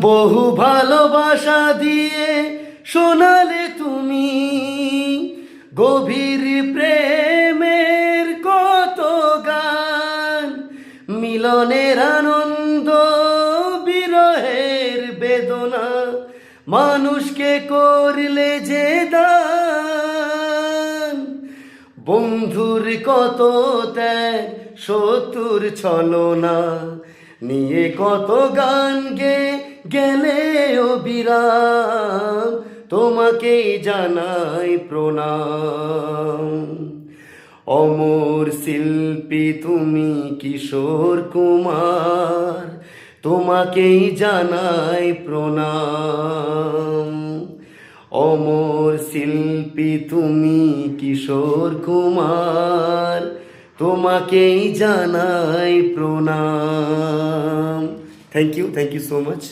বহু ভালোবাসা দিয়ে শোনালে তুমি গভীর প্রেমের কত গান, মিলনের আনন্দ বিরহের বেদনা, মানুষকে করলে যে দান। বন্ধুর কত ত্যাগ, শত্রুর ছলনা নিয়ে কত গান গেলে অবিরাম, তোমাকেই জানাই প্রণাম। অমর শিল্পী তুমি কিশোর কুমার, তোমাকেই জানাই প্রণাম। অমর শিল্পী তুমি কিশোর কুমার, তোমাকেই জানাই প্রণাম। Thank you so much.